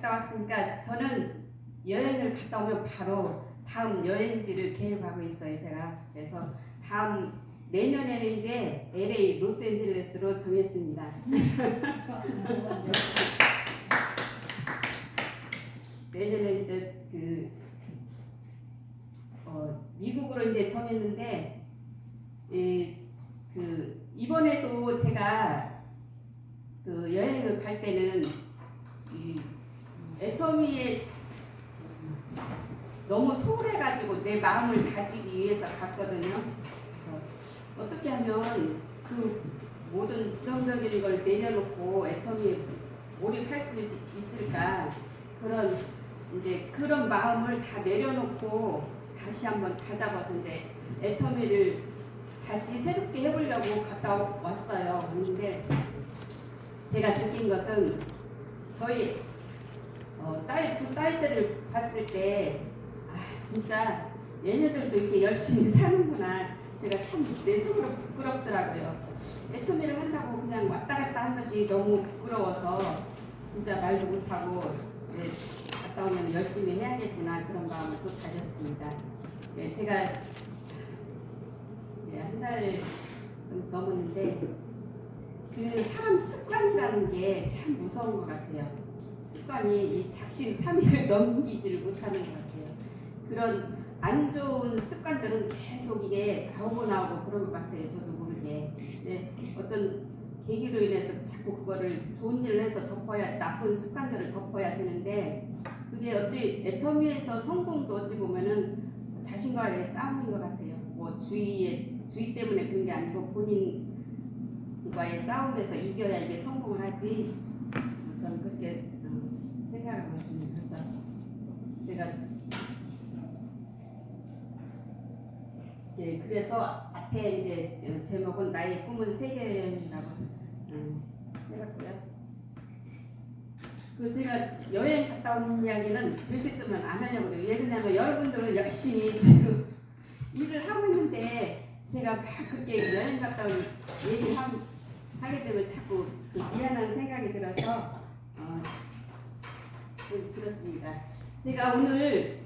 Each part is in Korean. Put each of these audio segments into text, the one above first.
갔다 왔으니까 저는 여행을 갔다 오면 바로 다음 여행지를 계획하고 있어요, 제가. 그래서 다음 내년에는 이제 LA 로스앤젤레스로 정했습니다. 내년에 이제 미국으로 이제 정했는데, 이번에도 제가 그 여행을 갈 때는 이 애터미에 너무 소홀해가지고 내 마음을 다지기 위해서 갔거든요. 그래서 어떻게 하면 그 모든 부정적인 걸 내려놓고 애터미에 몰입할 수 있을까, 그런 마음을 다 내려놓고 다시 한번 다잡아서 이제 애터미를 다시 새롭게 해보려고 갔다 왔어요. 그런데 제가 느낀 것은 저희 두 딸들을 봤을 때 진짜 얘네들도 이렇게 열심히 사는구나. 제가 참 내 속으로 부끄럽더라고요. 애터미를 한다고 그냥 왔다 갔다 한 것이 너무 부끄러워서 진짜 말도 못하고 갔다 오면 열심히 해야겠구나, 그런 마음을 또 가졌습니다. 제가 한 달 좀 넘었는데 그 사람 습관이라는 게 참 무서운 것 같아요. 습관이 이 작심삼일을 넘기지를 못하는 것 같아요. 그런 안 좋은 습관들은 계속 이게 나오고 그런 것 같아요. 저도 모르게. 어떤 계기로 인해서 자꾸 그거를 좋은 일을 해서 덮어야, 나쁜 습관들을 덮어야 되는데, 그게 어찌 애터미에서 성공도 어찌 보면은 자신과의 싸움인 것 같아요. 뭐 주의 때문에 그런 게 아니고 본인과의 싸움에서 이겨야 이게 성공을 하지. 저는 그렇게 생각하고 있습니다. 그래서 제가 그래서 앞에 이제 제목은 나의 꿈은 세계여행이라고 해봤고요. 제가 여행 갔다 온 이야기는 되셨으면 안 하려고 해요. 왜냐하면 여러분들은 열심히 지금 일을 하고 있는데 제가 막 그렇게 여행 갔다 온 얘기를 하게 되면 자꾸 미안한 생각이 들어서 그렇습니다. 제가 오늘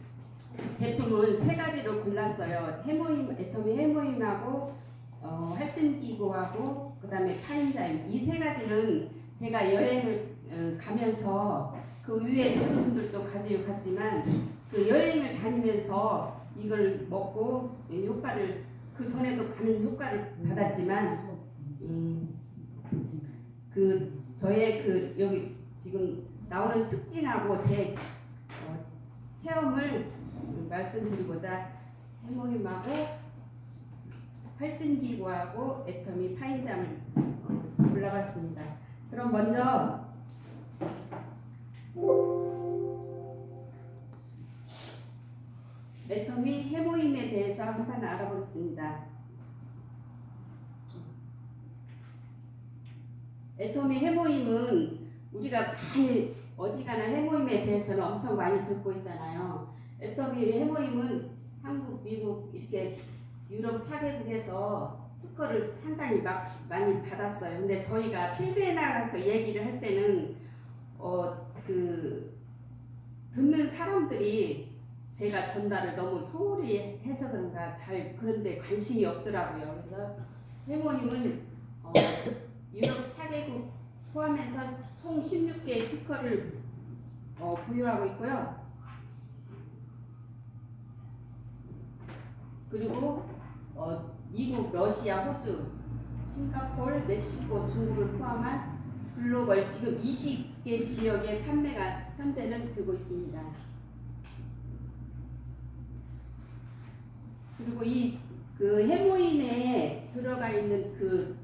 제품은 세 가지로 골랐어요. 애터미 해모임하고 활진기구하고 그 다음에 파인자임. 이 세 가지는 제가 여행을 가면서 그 위에 제품들도 가지고 갔지만 그 여행을 다니면서 이걸 먹고 효과를, 그 전에도 많은 효과를 받았지만 저의 여기 지금 나오는 특징하고 제 체험을 말씀드리고자 해모임하고 활진기구하고 애터미 파인잠을 골라봤습니다. 그럼 먼저 애터미 해모임에 대해서 한번 알아보겠습니다. 애터미 해모임은 우리가 많이 어디 가나 해모임에 대해서는 엄청 많이 듣고 있잖아요. 애터미 해모임은 한국, 미국 이렇게 유럽 4개국에서 특허를 상당히 많이 받았어요. 근데 저희가 필드에 나가서 얘기를 할 때는 듣는 사람들이 제가 전달을 너무 소홀히 해서 그런가 그런데 관심이 없더라고요. 그래서 해모임은 유럽 4개국 포함해서 총 16개의 특허를 보유하고 있고요. 그리고 미국, 러시아, 호주, 싱가포르, 멕시코, 중국을 포함한 글로벌 지금 20개 지역의 판매가 현재는 되고 있습니다. 그리고 그 해모임에 들어가 있는 그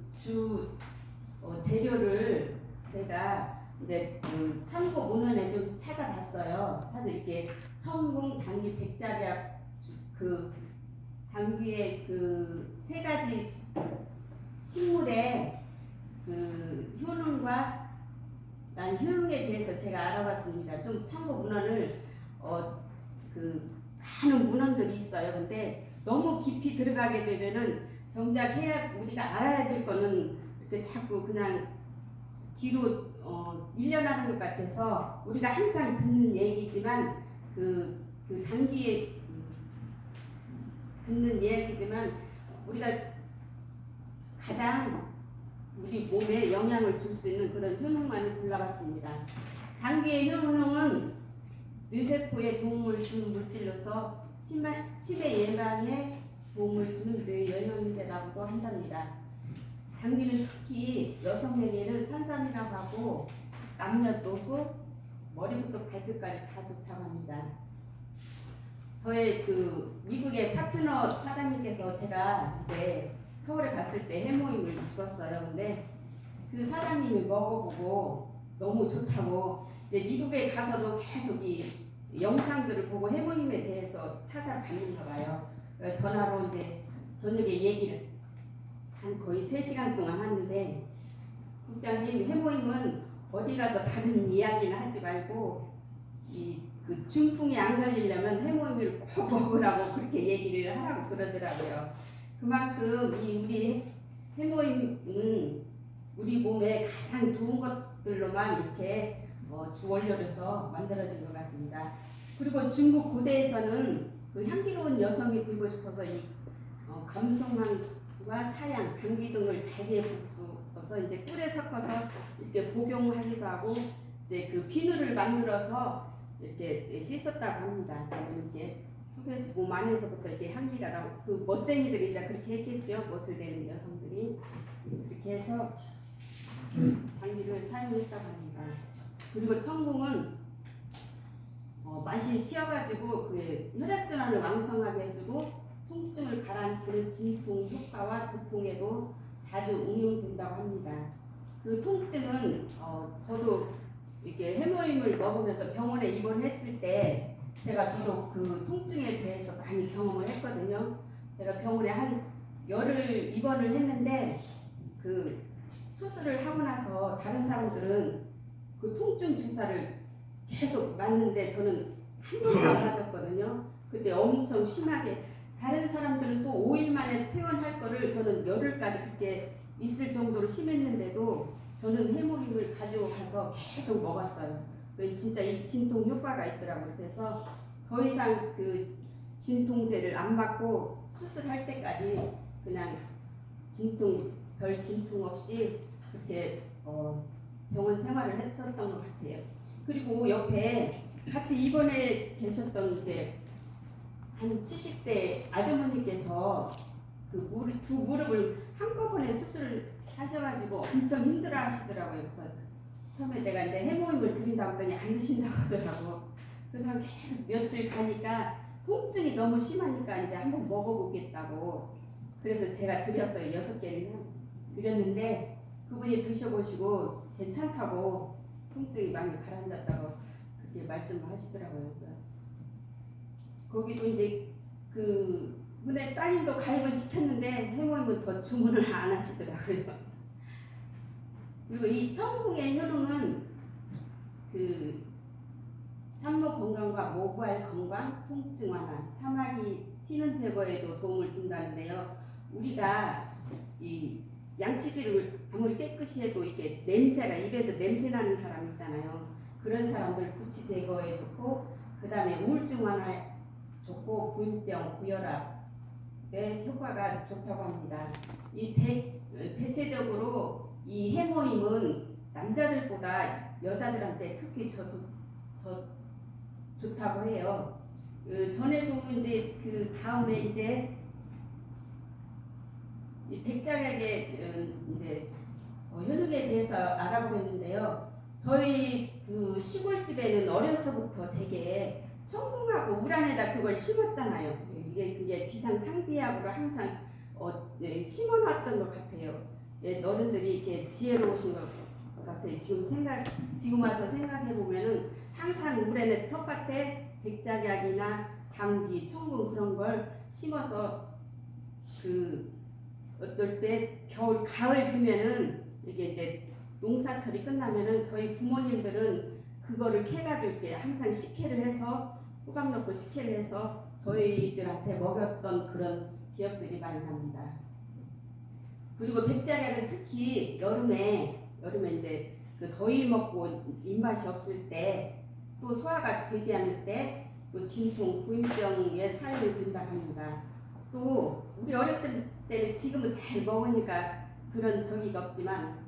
재료를 제가 이제 참고 문헌에 좀 찾아봤어요. 이렇게 청궁, 당귀, 백작약, 당귀의 세 가지 식물의 효능에 대해서 제가 알아봤습니다. 좀 참고 문헌을 많은 문헌들이 있어요. 근데 너무 깊이 들어가게 되면은 정작 우리가 알아야 될 거는 이렇게 자꾸 그냥 뒤로 밀려나는 것 같아서 우리가 항상 듣는 얘기지만 단기에 듣는 이야기지만 우리가 가장 우리 몸에 영향을 줄 수 있는 그런 효능만을 골라봤습니다. 단기의 효능은 뇌세포에 도움을 주는 물질로서 치매 예방에 도움을 주는 뇌영양제라고도 한답니다. 당귀는 특히 여성에게는 산삼이라고 하고 남녀노소 머리부터 발끝까지 다 좋다고 합니다. 저의 미국의 파트너 사장님께서 제가 이제 서울에 갔을 때 해모임을 주었어요. 근데 그 사장님이 먹어보고 너무 좋다고 이제 미국에 가서도 계속 이 영상들을 보고 해모임에 대해서 찾아봤는가 봐요. 전화로 이제 저녁에 얘기를 한 거의 3시간 동안 하는데, 국장님 해모임은 어디 가서 다른 이야기는 하지 말고 그 중풍이 안 걸리려면 해모임을 꼭 먹으라고 그렇게 얘기를 하라고 그러더라고요. 그만큼 우리 해모임은 우리 몸에 가장 좋은 것들로만 이렇게 주원료로서 만들어진 것 같습니다. 그리고 중국 고대에서는 그 향기로운 여성이 되고 싶어서 감성향과 사양, 당귀 등을 자기의 부수어서 이제 꿀에 섞어서 이렇게 복용하기도 하고 이제 그 비누를 만들어서 이렇게 씻었다고 합니다. 이렇게 속에서 몸 안에서부터 이렇게 향기가 나고 그 멋쟁이들이 이제 그렇게 했겠죠. 멋을 내는 여성들이 그렇게 해서 당귀를 사용했다고 합니다. 그리고 청궁은 맛이 쉬어가지고 그 혈액순환을 왕성하게 해주고 통증을 가라앉히는 진통 효과와 두통에도 자주 응용된다고 합니다. 그 통증은 저도 이렇게 해모임을 먹으면서 병원에 입원했을 때 저도 그 통증에 대해서 많이 경험을 했거든요. 제가 병원에 한 열흘 입원을 했는데 그 수술을 하고 나서 다른 사람들은 그 통증 주사를 계속 맞는데 저는 한 번도 안 맞았거든요. 그때 엄청 심하게 다른 사람들은 또 5일 만에 퇴원할 거를 저는 열흘까지 그렇게 있을 정도로 심했는데도 저는 해모임을 가지고 가서 계속 먹었어요. 진짜 이 진통 효과가 있더라고요. 그래서 더 이상 그 진통제를 안 받고 수술할 때까지 그냥 별 진통 없이 그렇게 병원 생활을 했었던 것 같아요. 그리고 옆에 같이 입원해 계셨던 이제 한 70대 아주머니께서 그 두 무릎을 한꺼번에 수술을 하셔가지고 엄청 힘들어 하시더라고요. 그래서 처음에 내가 이제 해모임을 드린다고 했더니 안 드신다고 하더라고. 그래서 계속 며칠 가니까 통증이 너무 심하니까 이제 한번 먹어보겠다고. 그래서 제가 드렸어요. 6개를 드렸는데 그분이 드셔보시고 괜찮다고 통증이 많이 가라앉았다고 그렇게 말씀을 하시더라고요. 거기도 이제 그분의 따님도 가입을 시켰는데 해모임은 더 주문을 안 하시더라고요. 그리고 이 청궁의 효능은 그 산모 건강과 모발 건강, 통증 완화, 사마귀 튀는 제거에도 도움을 준다는데요. 우리가 이 양치질을 아무리 깨끗이 해도 이게 냄새가 입에서 냄새 나는 사람 있잖아요. 그런 사람들 구취 제거에 좋고, 그 다음에 우울증 완화에 좋고, 부인병, 고혈압에 효과가 좋다고 합니다. 대체적으로 이 해모임은 남자들보다 여자들한테 특히 좋다고 해요. 전에도 이제 그 다음에 이제 이 백작에게 이제 효능에 대해서 알아보겠는데요. 저희 그 시골집에는 어려서부터 되게 청궁하고 울 안에다 그걸 심었잖아요. 이게 비상상비약으로 항상 심어놨던 것 같아요. 어른들이 이렇게 지혜로우신 것 같아요. 지금 와서 생각해 보면은 항상 물에는 텃밭에 백작약이나 당귀, 청궁 그런 걸 심어서 어떨 때 가을 되면은 이게 이제 농사철이 끝나면은 저희 부모님들은 그거를 캐가지고 이렇게 항상 식혜를 해서 호박 넣고 식혜를 해서 저희들한테 먹였던 그런 기억들이 많이 납니다. 그리고 백작약은 특히 여름에 이제 그 더위 먹고 입맛이 없을 때, 또 소화가 되지 않을 때, 또 진통, 구인병의 사용이 된다 합니다. 또 우리 어렸을 때는 지금은 잘 먹으니까 그런 저기가 없지만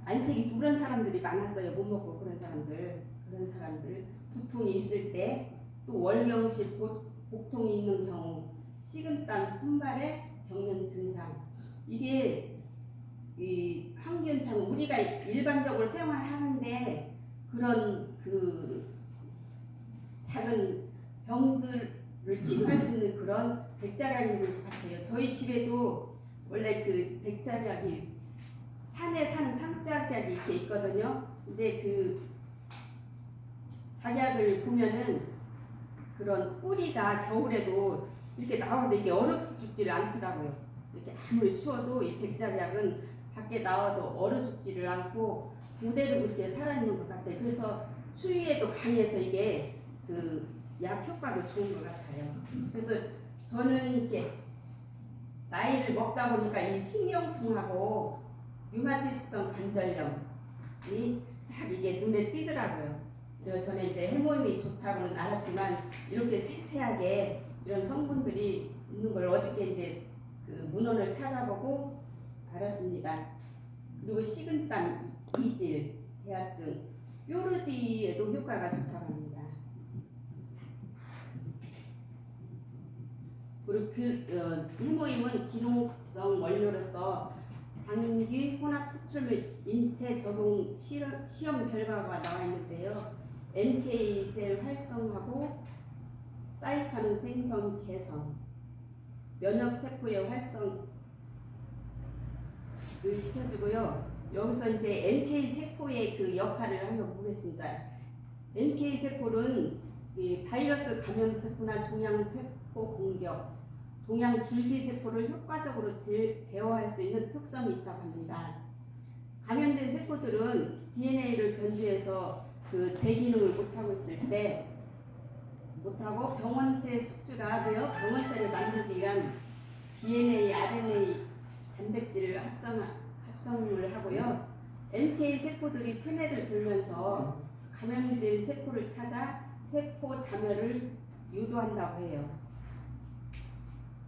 안색이 누런 사람들이 많았어요. 못 먹고 그런 사람들 두통이 있을 때, 또 월경실 복통이 있는 경우, 식은땀, 손발의 경련 증상, 이게 이 항균차는 우리가 일반적으로 생활하는데 그런 그 작은 병들을 치료할 수 있는 그런 백작약인 것 같아요. 저희 집에도 원래 그 백작약이 산에 사는 상작약이 이렇게 있거든요. 근데 그 작약을 보면은 그런 뿌리가 겨울에도 이렇게 나오는데 이게 얼어 죽지를 않더라고요. 이렇게 아무리 추워도 이 백작약은 밖에 나와도 얼어 죽지를 않고 그대로 그렇게 살아있는 것 같아요. 그래서 추위에도 강해서 이게 그 약 효과도 좋은 것 같아요. 그래서 저는 이렇게 나이를 먹다 보니까 이 신경통하고 류마티스성 관절염이 딱 이게 눈에 띄더라고요. 그래서 저는 이제 해모임이 좋다고는 알았지만 이렇게 세세하게 이런 성분들이 있는 걸 어저께 이제 그 문헌을 찾아보고 알았습니다. 그리고 식은땀, 이질, 대하증, 뾰루지에도 효과가 좋다고 합니다. 그리고 해모임은 기능성 원료로서 당귀 혼합 추출 및 인체 적용 시험 결과가 나와 있는데요. NK 셀 활성하고 사이카는 생성 개선, 면역 세포의 활성을 시켜주고요. 여기서 이제 NK 세포의 그 역할을 한번 보겠습니다. NK 세포는 이 바이러스 감염 세포나 종양 세포 공격, 종양 줄기 세포를 효과적으로 제어할 수 있는 특성이 있다고 합니다. 감염된 세포들은 DNA를 변주해서 그 재기능을 못하고 있을 때 못하고 병원체 숙주가 되어 병원체를 만들기 위한 DNA, RNA, 단백질을 합성을 하고요. NK 세포들이 체내를 돌면서 감염된 세포를 찾아 세포 자멸을 유도한다고 해요.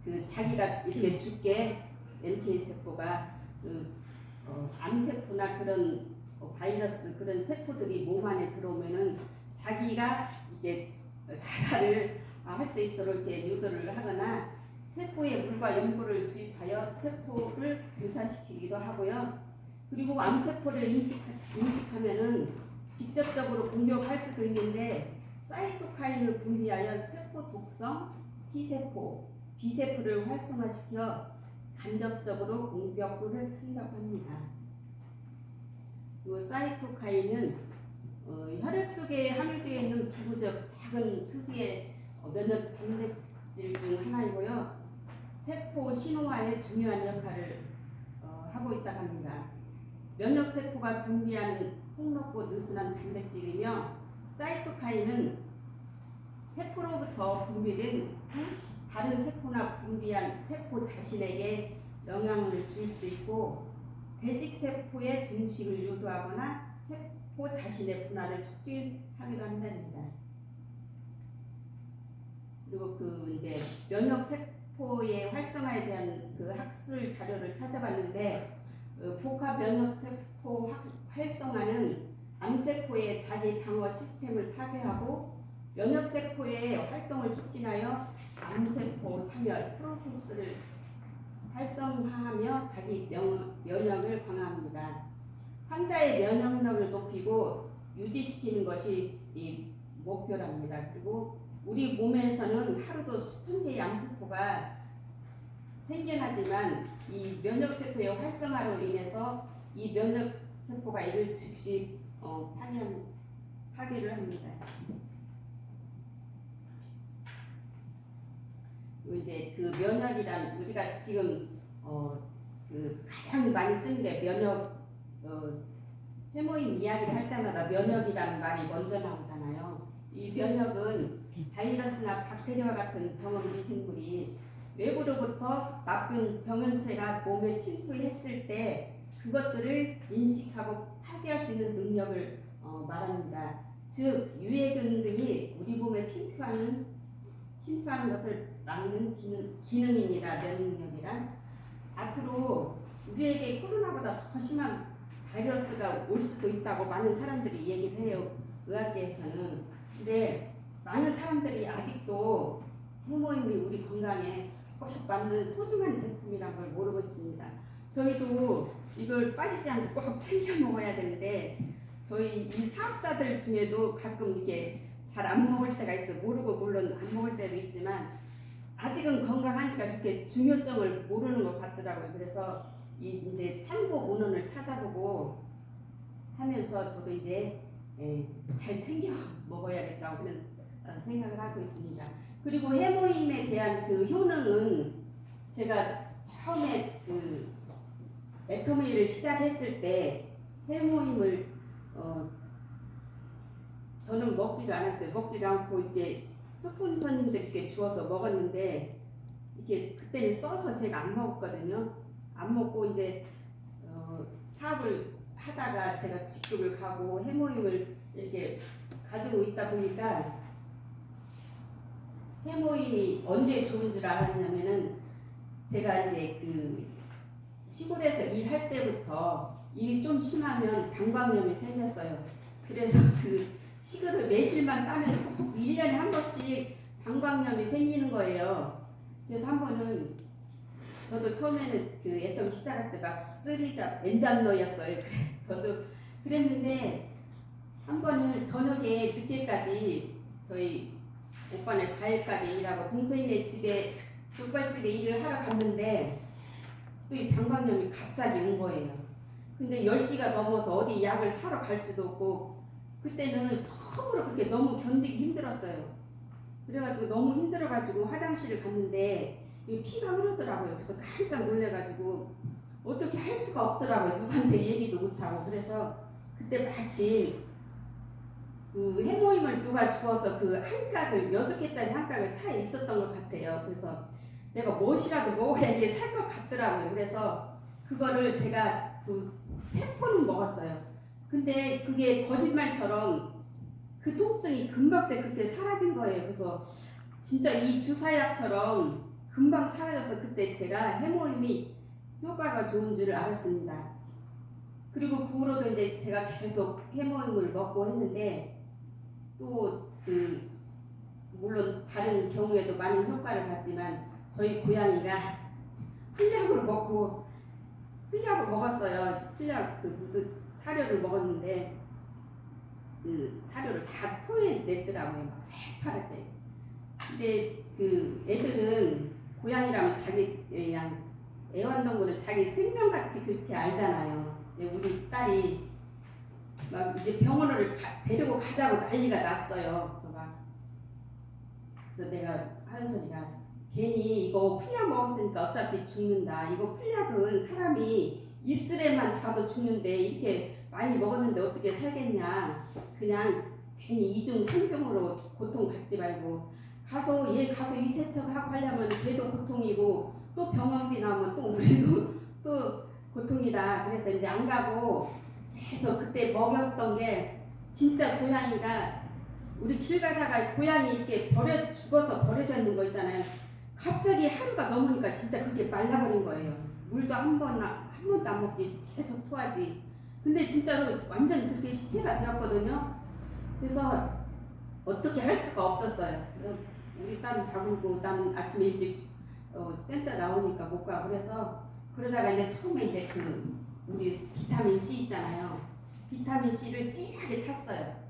그 자기가 이렇게 죽게 NK 세포가 암세포나 그런 바이러스 그런 세포들이 몸 안에 들어오면은 자기가 이게 자살을 할 수 있도록 이렇게 유도를 하거나 세포에 물과 염분을 주입하여 세포를 교사시키기도 하고요. 그리고 암세포를 인식하면은 직접적으로 공격할 수도 있는데 사이토카인을 분비하여 세포 독성 T세포, B세포를 활성화시켜 간접적으로 공격을 한다고 합니다. 이 사이토카인은 혈액 속에 함유되어 있는 기구적 작은 크기의 면역 단백질 중 하나이고요. 세포 신호화에 중요한 역할을 하고 있다고 합니다. 면역세포가 분비하는 폭넓고 느슨한 단백질이며 사이토카인은 세포로부터 분비된 다른 세포나 분비한 세포 자신에게 영향을 줄 수 있고 대식세포의 증식을 유도하거나 세포 자신의 분할을 촉진하기도 한답니다. 그리고 그 이제 면역세포의 활성화에 대한 그 학술 자료를 찾아봤는데 복합 면역세포 활성화는 암세포의 자기 방어 시스템을 파괴하고 면역세포의 활동을 촉진하여 암세포 사멸 프로세스를 활성화하며 자기 면역을 강화합니다. 환자의 면역력을 높이고 유지시키는 것이 이 목표랍니다. 그리고 우리 몸에서는 하루도 수천 개의 암세포가 생겨나지만 이 면역세포의 활성화로 인해서 이 면역세포가 이를 즉시 파괴를 합니다. 이제 그 면역이란 우리가 지금 그 가장 많이 쓰는 게 면역 해모임 이야기를 할 때마다 면역이라는 말이 먼저 나오잖아요. 이 면역은 바이러스나 박테리아와 같은 병원 미생물이 외부로부터 나쁜 병원체가 몸에 침투했을 때 그 그것들을 인식하고 파괴할 수 있는 능력을 말합니다. 즉 유해균 등이 우리 몸에 침투하는 것을 막는 기능입니다. 면역력이란 앞으로 우리에게 코로나보다 더 심한 바이러스가 올 수도 있다고 많은 사람들이 얘기를 해요. 의학계에서는. 근데 많은 사람들이 아직도 해모임이 우리 건강에 꼭 맞는 소중한 제품이란 걸 모르고 있습니다. 저희도 이걸 빠지지 않고 꼭 챙겨 먹어야 되는데 저희 이 사업자들 중에도 가끔 이게 잘 안 먹을 때가 있어요. 모르고 물론 안 먹을 때도 있지만 아직은 건강하니까 이렇게 중요성을 모르는 것 같더라고요. 그래서 이제 참고 문헌을 찾아보고 하면서 저도 이제 잘 챙겨 먹어야겠다고 그런 생각을 하고 있습니다. 그리고 해모임에 대한 그 효능은 제가 처음에 그 메토밀을 시작했을 때 해모임을 저는 먹지도 않았어요. 먹지도 않고 이제 스폰서님들께 주어서 먹었는데 이게 그때는 써서 제가 안 먹었거든요. 안 먹고 이제 사업을 하다가 제가 직급을 가고 해모임을 이렇게 가지고 있다 보니까 해모임이 언제 좋은 줄 알았냐면은 제가 이제 그 시골에서 일할 때부터 일이 좀 심하면 방광염이 생겼어요. 그래서 그 시골을 매실만 따면 꼭 1년에 한 번씩 방광염이 생기는 거예요. 그래서 한 번은 저도 처음에는 그 애덤 시작할 때 막 쓰리잡 엔잡러였어요. 저도 그랬는데 한 번은 저녁에 늦게까지 저희 오빠네 과일가게 일하고 동생네 집에 족발집에 일을 하러 갔는데 또 이 방광염이 갑자기 온 거예요. 근데 10시가 넘어서 어디 약을 사러 갈 수도 없고 그때는 처음으로 그렇게 너무 견디기 힘들었어요. 그래가지고 너무 힘들어가지고 화장실을 갔는데 피가 흐르더라고요. 그래서 깜짝 놀래가지고 어떻게 할 수가 없더라고요. 누구한테 얘기도 못하고. 그래서 그때 마침 그 해모임을 누가 주어서 그 한 깍을 6개짜리 한 깍을 차에 있었던 것 같아요. 그래서 내가 무엇이라도 먹어야 이게 살 것 같더라고요. 그래서 그거를 제가 3번은 먹었어요. 근데 그게 거짓말처럼 그 통증이 금방새 그렇게 사라진 거예요. 그래서 진짜 이 주사약처럼 금방 사라져서 그때 제가 해모임이 효과가 좋은 줄 알았습니다. 그리고 그 후로도 이제 제가 계속 해모임을 먹고 했는데 또 물론 다른 경우에도 많은 효과를 봤지만 저희 고양이가 풀약을 먹었어요. 풀약 사료를 먹었는데 그 사료를 다 토해냈더라고요. 막 새파랗게. 근데 그 애들은 고양이라면 자기 애완동물은 자기 생명같이 그렇게 알잖아요. 우리 딸이 막 이제 병원을 데리고 가자고 난리가 났어요. 그래서 내가 하는 소리가 괜히 이거 풀약 먹었으니까 어차피 죽는다. 이거 풀약은 사람이 입술에만 닿아도 죽는데 이렇게 많이 먹었는데 어떻게 살겠냐. 그냥 괜히 이중 삼중으로 고통 받지 말고 가서 위세척하고 하려면 걔도 고통이고 또 병원비 나오면 또 우리도 또 고통이다. 그래서 이제 안 가고 계속 그때 먹였던 게 진짜 고양이가 우리 길 가다가 고양이 이렇게 죽어서 버려져 있는 거 있잖아요. 갑자기 하루가 넘으니까 진짜 그게 말라버린 거예요. 물도 한 번도 안 먹지 계속 토하지. 근데 진짜로 완전 그렇게 시체가 되었거든요. 그래서 어떻게 할 수가 없었어요. 우리 딸은 바글고 나는 아침에 일찍 센터 나오니까 못 가고 그러다가 이제 처음에 이제 우리 비타민 C 있잖아요. 비타민 C를 진하게 탔어요.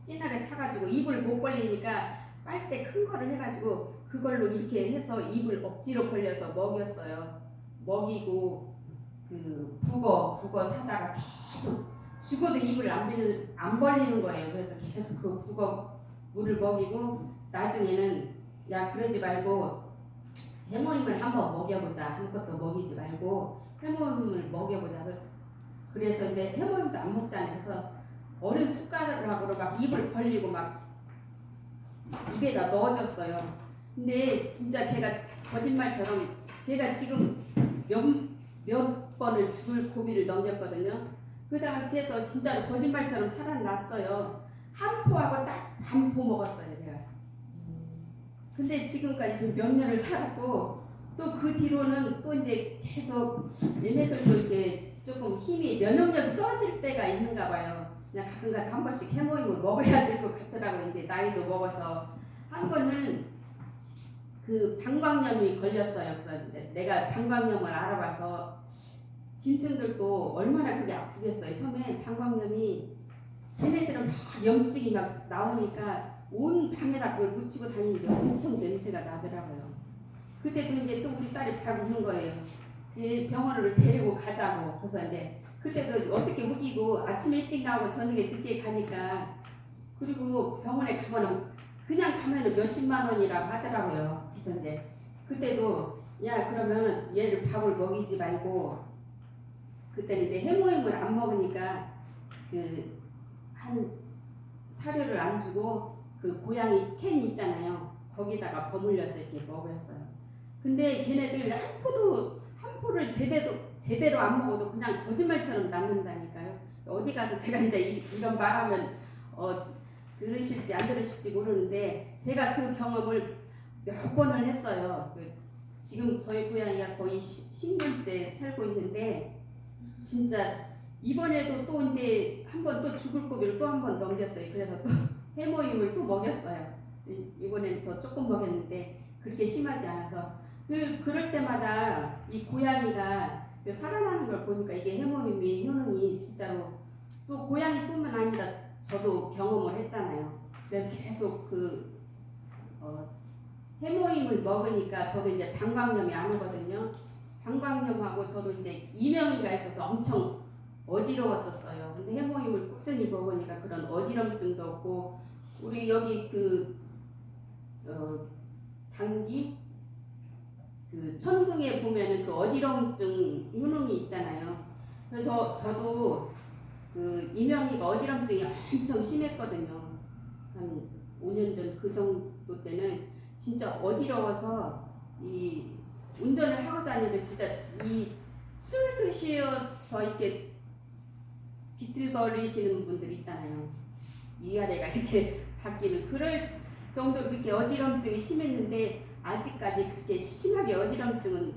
진하게 타가지고 입을 못 벌리니까 빨대 큰 거를 해가지고 그걸로 이렇게 해서 입을 억지로 벌려서 먹였어요. 먹이고 북어 사다가 계속 죽어도 입을 안 벌리는 거예요. 그래서 계속 그 북어 물을 먹이고 나중에는 야 그러지 말고 해모임을 한번 먹여보자. 아무것도 먹이지 말고 해모임을 먹여보자. 그래서 이제 해모임도 안 먹잖아요. 그래서 어린 숟가락으로 막 입을 벌리고 막 입에다 넣어줬어요. 근데 진짜 걔가 거짓말처럼 걔가 지금 몇 번을 죽을 고비를 넘겼거든요. 그러다가 그래서 진짜로 거짓말처럼 살아났어요. 한 포하고 딱 반 포 먹었어요, 제가. 근데 지금까지 지금 몇 년을 살았고 또 그 뒤로는 또 이제 계속 얘네들도 이렇게 조금 힘이 면역력이 떨어질 때가 있는가 봐요. 그냥 가끔가다 한 번씩 해모임을 먹어야 될 것 같더라고요. 이제 나이도 먹어서 한 번은 그 방광염이 걸렸어요. 그래서 내가 방광염을 알아봐서 짐승들도 얼마나 그게 아프겠어요. 처음에 방광염이 얘네들은 막 염증이 막 나오니까 온 방에다 그걸 묻히고 다니는데 엄청 냄새가 나더라고요. 그때도 이제 또 우리 딸이 발부는 거예요. 이 병원을 데리고 가자고. 그래서 이제 그때도 어떻게 웃기고 아침에 일찍 나오고 저녁에 늦게 가니까 그리고 병원에 가면은 그냥 가면은 몇십만 원이라고 하더라고요. 그래서 이제 그때도 야 그러면 얘를 밥을 먹이지 말고 그때는 이제 해모임을 안 먹으니까 그 한 사료를 안 주고 그 고양이 캔 있잖아요. 거기다가 버물려서 이렇게 먹였어요. 근데 걔네들 한 포를 제대로 안 먹어도 그냥 거짓말처럼 남는다니까요. 어디 가서 제가 이제 이런 말하면 들으실지 안 들으실지 모르는데 제가 그 경험을 몇 번을 했어요. 지금 저희 고양이가 거의 10년째 살고 있는데 진짜 이번에도 또 이제 한 번 또 죽을 고비를 또 한 번 넘겼어요. 그래서 또 해모임을 또 먹였어요. 이번에는 더 조금 먹였는데 그렇게 심하지 않아서 그럴 때마다 이 고양이가 살아나는 걸 보니까 이게 해모임의 효능이 진짜로 또 고양이뿐만 아니라 저도 경험을 했잖아요. 그래서 계속 해모임을 먹으니까 저도 이제 방광염이 안 오거든요. 방광염하고 저도 이제 이명이가 있어서 엄청 어지러웠었어요. 근데 해모임을 꾸준히 먹으니까 그런 어지럼증도 없고 우리 여기 당기 천둥에 보면은 그 어지럼증 효능이 있잖아요. 그래서 저도 이명이가 어지럼증이 엄청 심했거든요. 한 5년 전 그 정도 때는 진짜 어지러워서 이 운전을 하고 다니는데 진짜 이 술 드셔서 이렇게 비틀거리시는 분들 있잖아요. 위아래가 이렇게 바뀌는 그럴 정도로 그렇게 어지럼증이 심했는데 아직까지 그렇게 심하게 어지럼증은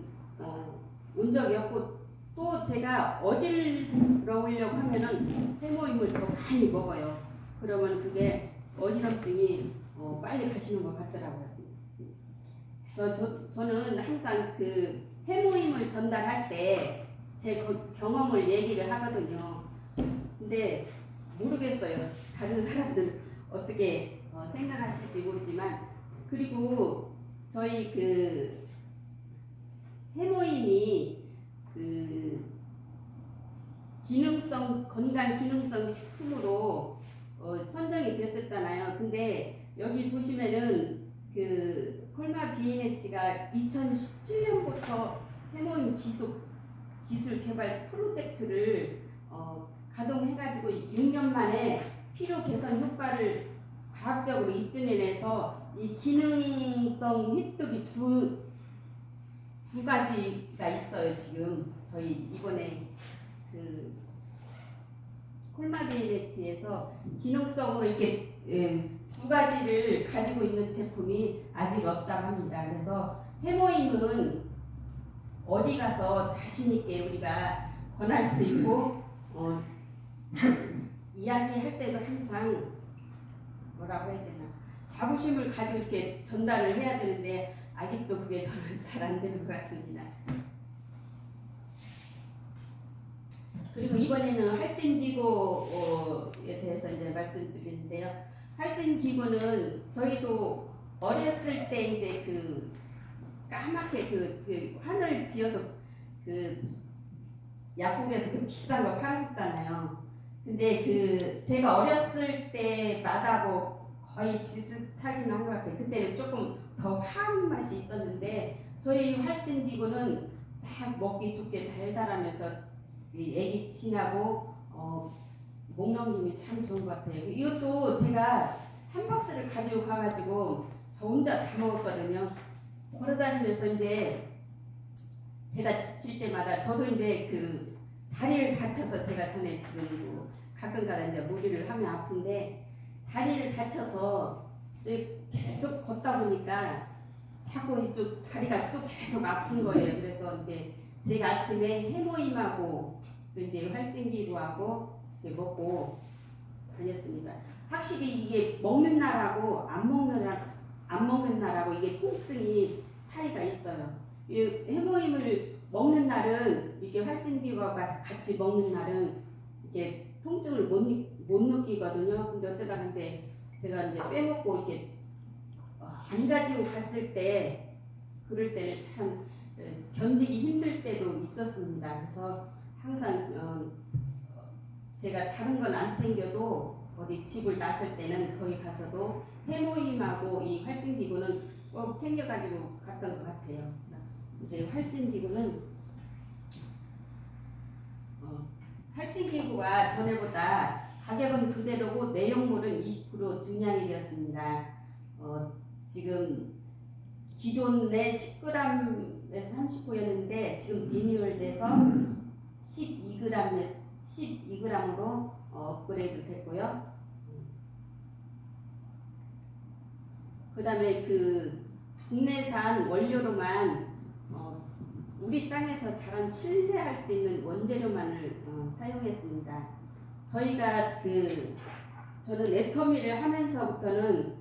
온 적이 없고 또 제가 어지러우려고 하면은 해모임을 더 많이 먹어요. 그러면 그게 어지럼증이 빨리 가시는 것 같더라고요. 저는 항상 그 해모임을 전달할 때 제 경험을 얘기를 하거든요. 근데 모르겠어요. 다른 사람들 어떻게 생각하실지 모르지만 그리고 저희 해모임이 건강 기능성 식품으로 선정이 됐었잖아요. 근데 여기 보시면은 콜마 BNH가 2017년부터 해모임 기술 개발 프로젝트를 가동해가지고 6년 만에 피로 개선 효과를 과학적으로 입증해내서 이 기능성 획득이 두 가지가 있어요. 지금 저희 이번에 콜마비네티에서 기능성으로 이렇게 두 가지를 가지고 있는 제품이 아직 없다고 합니다. 그래서 해모임은 어디 가서 자신 있게 우리가 권할 수 있고 이야기할 때도 항상 뭐라고 해야 되나 자부심을 가지고 이렇게 전달을 해야 되는데 아직도 그게 저는 잘 안 되는 것 같습니다. 그리고 이번에는 할진기구에 대해서 이제 말씀드리는데요. 할진기구는 저희도 어렸을 때 이제 까맣게 하늘 지어서 약국에서 비싼 거 팔았었잖아요. 근데 제가 어렸을 때마다고 거의 비슷하긴 한 것 같아요. 그때는 조금 더 화한 맛이 있었는데 저희 할진기구는 딱 먹기 좋게 달달하면서 애기 친하고 목 넘김이 참 좋은 것 같아요. 이것도 제가 한 박스를 가지고 가가지고 저 혼자 다 먹었거든요. 걸어다니면서 이제 제가 지칠 때마다 저도 이제 그 다리를 다쳐서 제가 전에 지금 뭐 가끔가다 이제 무리를 하면 아픈데 다리를 다쳐서 계속 걷다 보니까 자꾸 이쪽 다리가 또 계속 아픈 거예요. 그래서 이제 제가 아침에 해모임하고 또 이제 활진기구하고 먹고 다녔습니다. 확실히 이게 먹는 날하고 안 먹는 날하고 이게 통증이 차이가 있어요. 이 해모임을 먹는 날은 이게 활진기구와 같이 먹는 날은 이게 통증을 못 느끼거든요. 근데 어쩌다가 이제 제가 이제 빼먹고 이렇게 안 가지고 갔을 때 그럴 때는 참 견디기 힘들 때도 있었습니다. 그래서 항상 제가 다른 건 안 챙겨도 어디 집을 나설 때는 거기 가서도 해모임하고 이 활진기구는 꼭 챙겨가지고 갔던 것 같아요. 이제 활진기구가 전에보다 가격은 그대로고 내용물은 20% 증량이 되었습니다. 지금 기존에 10g에서 30%였는데 지금 리뉴얼돼서 12g으로 업그레이드 됐고요. 그 다음에 그 국내산 원료로만 우리 땅에서 자란 신뢰할 수 있는 원재료만을 사용했습니다. 저희가 저는 애터미를 하면서부터는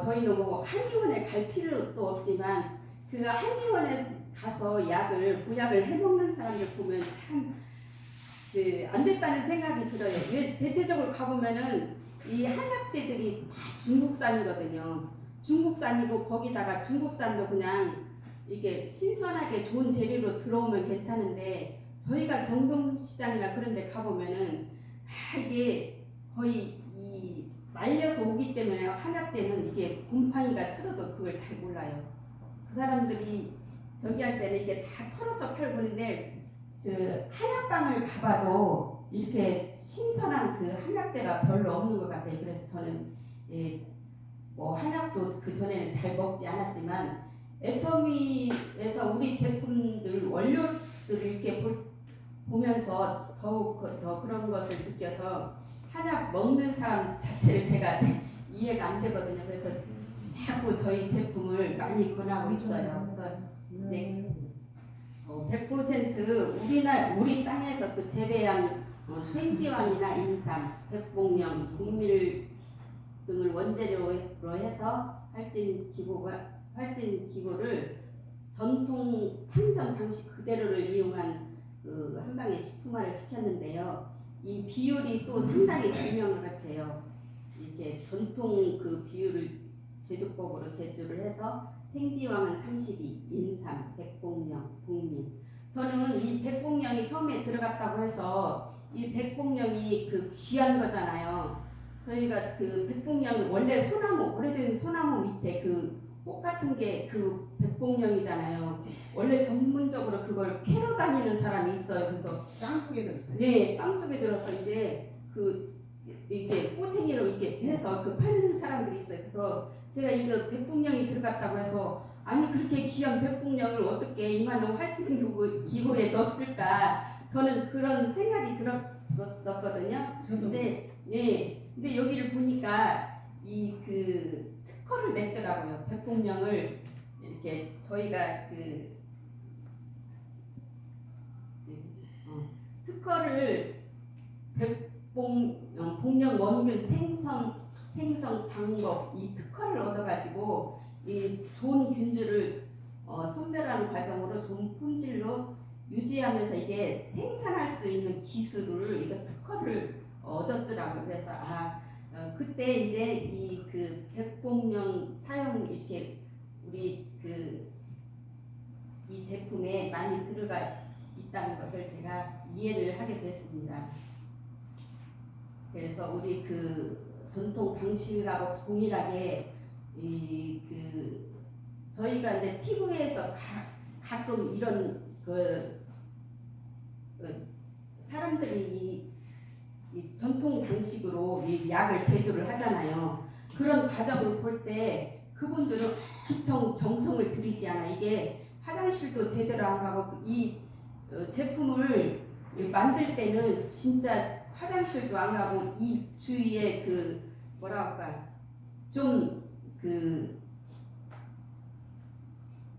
저희는 뭐 한의원에 갈 필요도 없지만 그 한의원에 가서 보약을 해먹는 사람들 보면 참 안 됐다는 생각이 들어요. 왜 대체적으로 가보면은 이 한약재들이 다 중국산이거든요. 중국산이고 거기다가 중국산도 그냥 이게 신선하게 좋은 재료로 들어오면 괜찮은데 저희가 경동시장이나 그런 데 가보면은 다 이게 거의 말려서 오기 때문에 한약재는 이게 곰팡이가 슬어도 그걸 잘 몰라요. 그 사람들이 저기 할 때는 이게 다 털어서 팔고는데 한약방을 가봐도 이렇게 신선한 그 한약재가 별로 없는 것 같아요. 그래서 저는 뭐 한약도 그 전에는 잘 먹지 않았지만 애터미에서 우리 제품들 원료들을 이렇게 보면서 더욱 더 그런 것을 느껴서 한약 먹는 사람 자체를 제가 이해가 안 되거든요. 그래서 자꾸 저희 제품을 많이 권하고 있어요. 그래서 이제 100% 우리 땅에서 그 재배한 생지황이나 인삼, 백봉령, 국밀 등을 원재료로 해서 활진기구를 전통 탕전 방식 그대로를 이용한 한방에 식품화를 시켰는데요. 이 비율이 또 상당히 중요한 것 같아요. 이렇게 전통 그 비율을 제조법으로 제조를 해서 생지황은 32, 인삼, 백봉령, 복밀. 저는 이 백봉령이 처음에 들어갔다고 해서 이 백봉령이 그 귀한 거잖아요. 저희가 그 백봉령 원래 오래된 소나무 밑에 그 꽃 같은 게 그 백봉령이잖아요. 원래 전문적으로 그걸 캐러 다니는 사람이 있어요. 그래서 땅 속에 들었어요. 네, 땅 속에 들어서 이제 이게 꼬챙이로 이렇게 해서 팔는 사람들이 있어요. 그래서 제가 이거 백봉령이 들어갔다고 해서 아니 그렇게 귀한 백봉령을 어떻게 이만한 활진기구에 넣었을까? 저는 그런 생각이 들었었거든요. 근데 여기를 보니까 특허를 냈더라고요. 백봉령을 이렇게 저희가 특허를 복령 원균 생성 방법 이 특허를 얻어가지고 이 좋은 균주를 선별하는 과정으로 좋은 품질로 유지하면서 이게 생산할 수 있는 기술을 이거 특허를 얻었더라고요. 그래서 그때 이제 그 백봉령 사용 이렇게 우리 이 제품에 많이 들어가 있다는 것을 제가 이해를 하게 됐습니다. 그래서 우리 전통 방식하고 동일하게 저희가 이제 TV에서 가끔 이런 사람들이 이 전통 방식으로 이 약을 제조를 하잖아요. 그런 과정을 볼 때 그분들은 엄청 정성을 들이지 않아. 이게 화장실도 제대로 안 가고 이 제품을 만들 때는 진짜 화장실도 안 가고 이 주위에 그 뭐라 할까 좀 그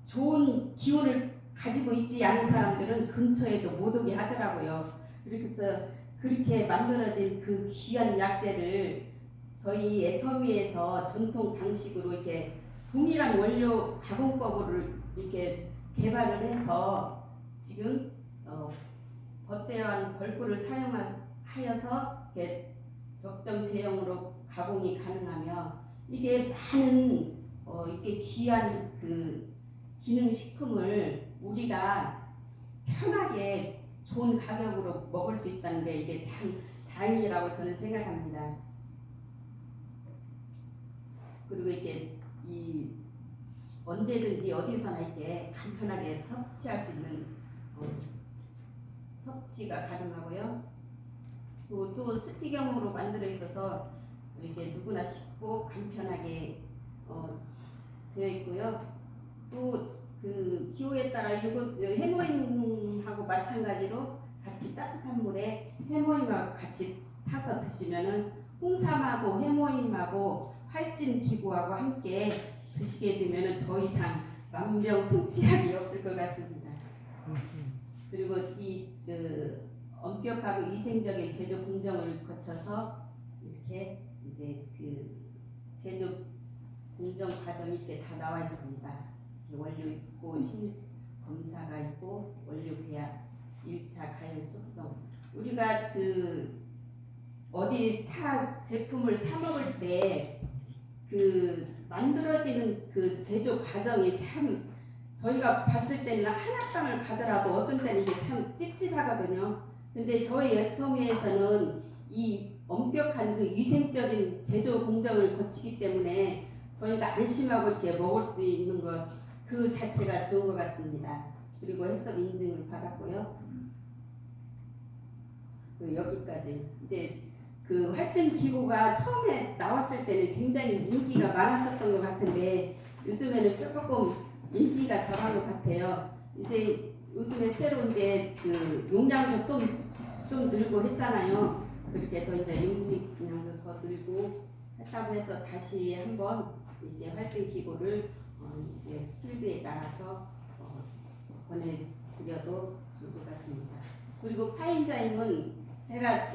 좋은 기운을 가지고 있지 않은 사람들은 근처에도 못 오게 하더라고요. 그래서 그렇게 만들어진 그 귀한 약재를 저희 애터미에서 전통 방식으로 이렇게 동일한 원료 가공법을 이렇게 개발을 해서 지금 법제화한 벌꿀을 사용하여서 이렇게 적정 제형으로 가공이 가능하며 이게 많은 이렇게 귀한 그 기능식품을 우리가 편하게 좋은 가격으로 먹을 수 있다는 게 이게 참 다행이라고 저는 생각합니다. 그리고 이게 이 언제든지 어디서나 이렇게 간편하게 섭취할 수 있는 섭취가 가능하고요. 또 스틱형으로 만들어 있어서 이게 누구나 쉽고 간편하게 되어 있고요. 또 그 기호에 따라 이거 해모임하고 마찬가지로 같이 따뜻한 물에 해모임하고 같이 타서 드시면은 홍삼하고 해모임하고 활진기구하고 함께 드시게 되면은 더 이상 만병통치약이 없을 것 같습니다. 그리고 이 엄격하고 위생적인 제조 공정을 거쳐서 이렇게 이제 그 제조 공정 과정이 이렇게 다 나와 있습니다. 원료 있고 심 검사가 있고 원료 계약, 1차 가열 숙성. 우리가 그 어디 타 제품을 사 먹을 때 그 만들어지는 그 제조 과정이 참 저희가 봤을 때는 하나방을 가더라도 어떤 때는 이게 참 찝찝하거든요. 근데 저희 애터미에서는 이 엄격한 그 위생적인 제조 공정을 거치기 때문에 저희가 안심하고 이렇게 먹을 수 있는 것 그 자체가 좋은 것 같습니다. 그리고 해썹 인증을 받았고요. 여기까지 이제 그 활진 기구가 처음에 나왔을 때는 굉장히 인기가 많았었던 것 같은데 요즘에는 조금 인기가 덜한 것 같아요. 이제 요즘에 새로 이제 그 용량도 좀 늘고 했잖아요. 그렇게 더 이제 용량도 더 늘고 했다고 해서 다시 한번 이제 활진 기구를 이제 필드에 나가서 보내드려도 좋을 것 같습니다. 그리고 파인자임은 제가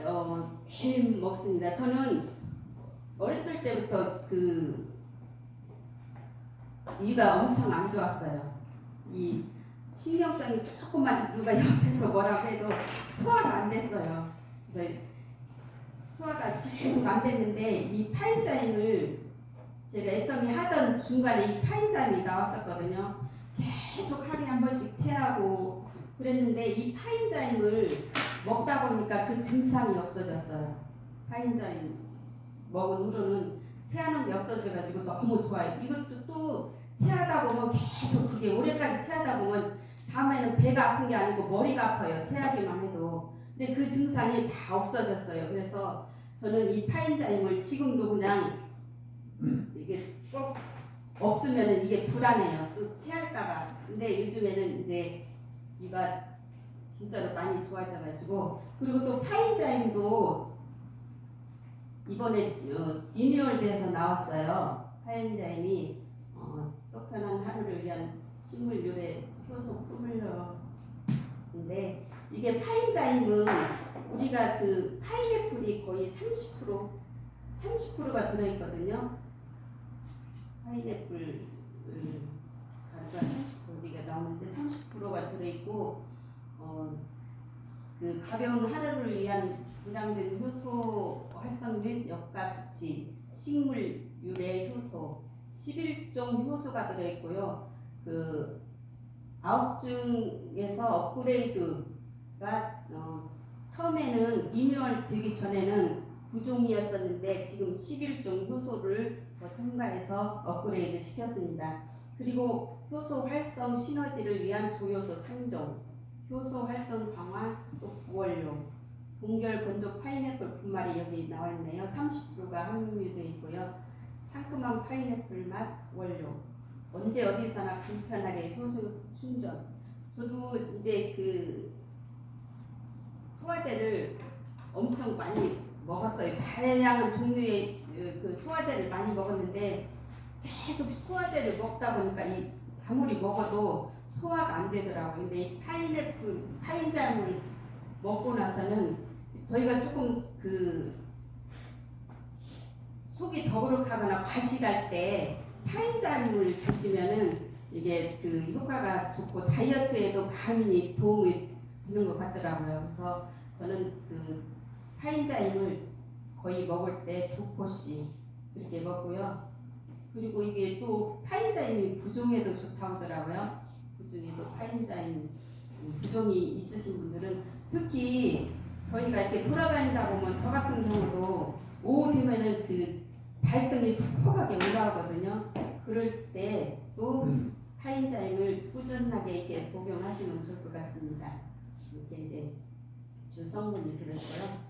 매일 먹습니다. 저는 어렸을 때부터 그 위가 엄청 안 좋았어요. 이 신경성이 조금만 누가 옆에서 뭐라고 해도 소화가 안 됐어요. 그래서 소화가 계속 안 됐는데 이 파인자임을 제가 애터미 하던 중간에 이 파인자임이 나왔었거든요. 계속 하루에 한 번씩 체하고 그랬는데 이 파인자임을 먹다 보니까 그 증상이 없어졌어요. 파인자임 먹은 후로는 체하는 게 없어져가지고 너무 좋아요. 이것도 또 체하다 보면 계속 그게 오래까지 체하다 보면 다음에는 배가 아픈 게 아니고 머리가 아파요. 체하기만 해도. 근데 그 증상이 다 없어졌어요. 그래서 저는 이 파인자임을 지금도 그냥 이게 꼭 없으면은 이게 불안해요. 또 체할까봐. 근데 요즘에는 이제 이가 진짜로 많이 좋아져가지고 그리고 또 파인자임도 이번에 리뉴얼돼서 나왔어요. 파인자임이 속 편한 하루를 위한 식물 요래 효소 포뮬러인데 이게 파인자임은 우리가 그 파인애플이 거의 30%가 들어있거든요. 파인애플 가루가 30%가 나오는데 30%가 들어있고 그 가벼운 하루를 위한 보장된 효소 활성 및 역가 수치, 식물 유래 효소, 11종 효소가 들어있고요. 그 9중에서 업그레이드가 처음에는 리뉴얼 되기 전에는 9종이었었는데 지금 11종 효소를 더 첨가해서 업그레이드 시켰습니다. 그리고 효소 활성 시너지를 위한 조효소 3종, 효소 활성 강화 또 부원료, 동결 건조 파인애플 분말이 여기 나와 있네요. 30%가 함유되어 있고요. 상큼한 파인애플 맛 원료, 언제 어디서나 간편하게 효소 충전. 저도 이제 그 소화제를 엄청 많이 먹었어요. 다양한 종류의 그 소화제를 많이 먹었는데 계속 소화제를 먹다 보니까 이 아무리 먹어도 소화가 안 되더라고요. 근데 이 파인잠을 먹고 나서는 저희가 조금 그 속이 더부룩하거나 과식할 때 파인잠을 드시면은 이게 그 효과가 좋고 다이어트에도 많이 도움이 되는 것 같더라고요. 그래서 저는 그 파인자임을 거의 먹을 때 2포씩 그렇게 먹고요. 그리고 이게 또 파인자임이 부종에도 좋다고 하더라고요. 부종에도 파인자임 부종이 있으신 분들은 특히 저희가 이렇게 돌아다니다 보면 저 같은 경우도 오후 되면은 그 발등이 석석하게 올라오거든요. 그럴 때 또 파인자임을 꾸준하게 이렇게 복용하시면 좋을 것 같습니다. 이렇게 이제 주성분이 들어있고요.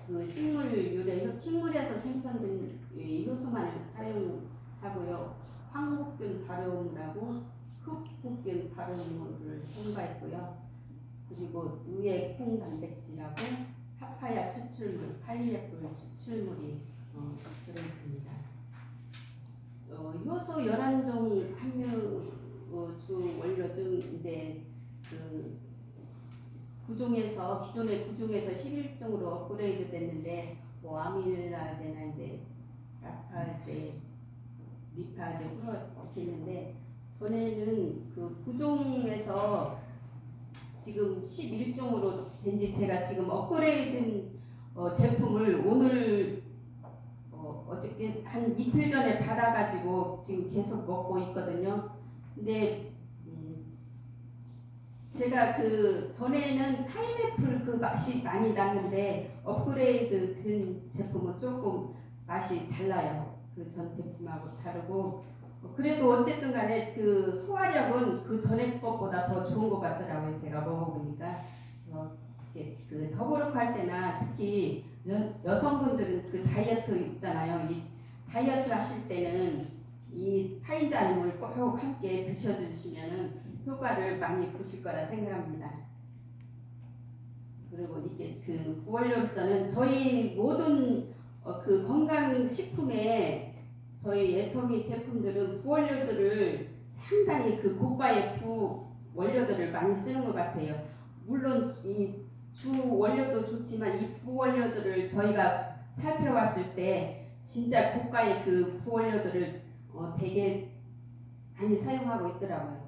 그 식물에서 생성된 효소만을 사용하고요. 황국균 발효물하고 흑국균 발효물을 첨가했고요. 그리고 우에 콩 단백질하고 파파야 추출물, 파인애플 추출물이 들어있습니다. 효소 11종 함유 주 원료 중 이제 그 기존의 9종에서 11종으로 업그레이드 됐는데 뭐 아밀라제나 이제 라파제, 리파제 이렇게 있는데 전에는 그 9종에서 지금 11종으로 된지 제가 지금 업그레이드된 제품을 오늘 어저께 한 이틀 전에 받아가지고 지금 계속 먹고 있거든요. 근데 제가 그 전에는 파인애플 그 맛이 많이 났는데 업그레이드 된 제품은 조금 맛이 달라요. 그 전 제품하고 다르고 그래도 어쨌든 간에 그 소화력은 그 전에 것보다 더 좋은 것 같더라고요. 제가 먹어보니까 그 더부룩할 때나 특히 여성분들은 그 다이어트 있잖아요. 이 다이어트 하실 때는 이 파인자임을 꼭 함께 드셔주시면은 효과를 많이 보실 거라 생각합니다. 그리고 이게 그 구원료로서는 저희 모든 그 건강식품에 저희 애터미 제품들은 부원료들을 상당히 그 고가의 부원료들을 많이 쓰는 것 같아요. 물론 이 주 원료도 좋지만 이 부원료들을 저희가 살펴봤을 때 진짜 고가의 그 부원료들을 되게 많이 사용하고 있더라고요.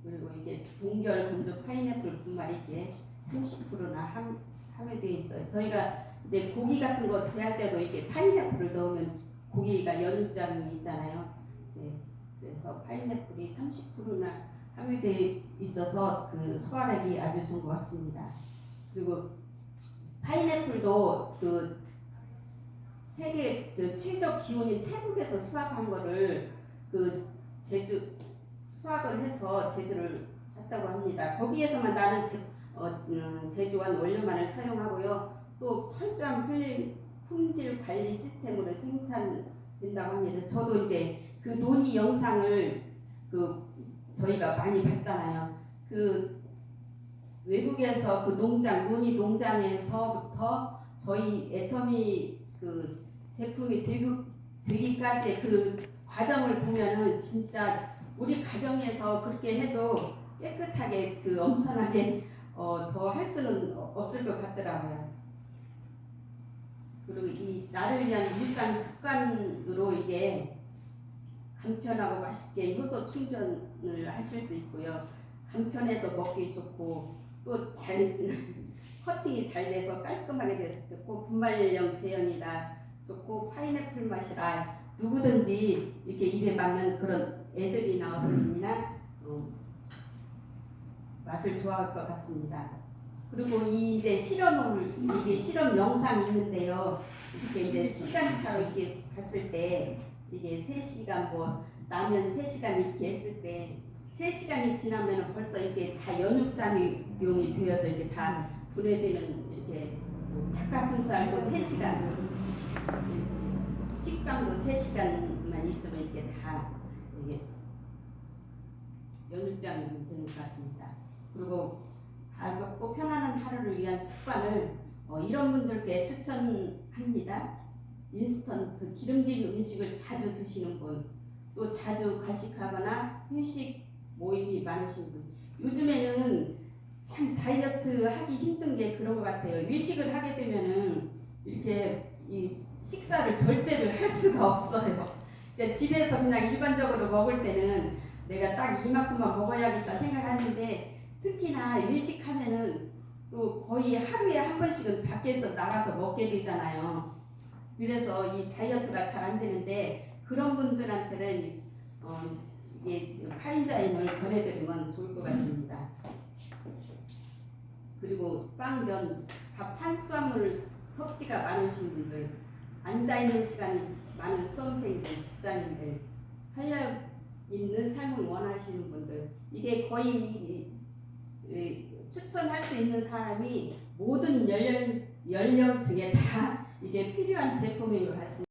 그리고 이게 동결 건조 파인애플 분말이 이게 30%나 함유되어 있어요. 저희가 이제 고기 같은 거 제할 때도 이렇게 파인애플을 넣으면 고기가 연육장이 있잖아요. 네, 그래서 파인애플이 30%나 함유되어 있어서 그 소화력이 아주 좋은 것 같습니다. 그리고 파인애플도 그 세계 최저 기온인 태국에서 수확한 거를 그 수확을 해서 제주를 했다고 합니다. 거기에서만 나는 제주한 원료만을 사용하고요. 또 철저한 품질 관리 시스템으로 생산된다고 합니다. 저도 이제 그 논의 영상을 저희가 많이 봤잖아요. 그 외국에서 그 논의 농장에서부터 저희 애터미 그 제품이 되기까지 그 과정을 보면은 진짜 우리 가정에서 그렇게 해도 깨끗하게 그 엄선하게 더 할 수는 없을 것 같더라고요. 그리고 이 나를 위한 일상 습관으로 이게 간편하고 맛있게 효소 충전을 하실 수 있고요. 간편해서 먹기 좋고 또 커팅이 잘 돼서 깔끔하게 돼서 좋고 분말형 제형이라 좋고 파인애플 맛이라 누구든지 이렇게 입에 맞는 그런 애들이나 어른이나 맛을 좋아할 것 같습니다. 그리고 이제 이게 실험 영상이 있는데요. 이렇게 이제 시간차로 이렇게 봤을 때 이게 3시간 라면 3시간 이렇게 했을 때 3시간이 지나면 벌써 이게 다 연육작용이 되어서 이게 다 분해되는 이렇게 닭가슴살도 3시간, 식빵도 3시간 시간만 있으면 이렇게 다 이게 연육장이 되는 것 같습니다. 그리고 가볍고 편안한 하루를 위한 습관을 이런 분들께 추천합니다. 인스턴트 기름진 음식을 자주 드시는 분, 또 자주 과식하거나 휴식 모임이 많으신 분. 요즘에는 참 다이어트 하기 힘든 게 그런 것 같아요. 외식을 하게 되면은 이렇게 이 식사를 절제를 할 수가 없어요. 이제 집에서 그냥 일반적으로 먹을 때는 내가 딱 이만큼만 먹어야겠다 생각하는데, 특히나 외식하면은 또 거의 하루에 한 번씩은 밖에서 나가서 먹게 되잖아요. 그래서 이 다이어트가 잘 안 되는데, 그런 분들한테는 이게 파인자임을 권해드리면 좋을 것 같습니다. 그리고 빵, 면, 밥, 탄수화물 섭취가 많으신 분들, 앉아있는 시간이 많은 수험생들, 직장인들, 활력 있는 삶을 원하시는 분들, 이게 거의 추천할 수 있는 사람이 모든 연령층에 다 이게 필요한 제품인 것 같습니다.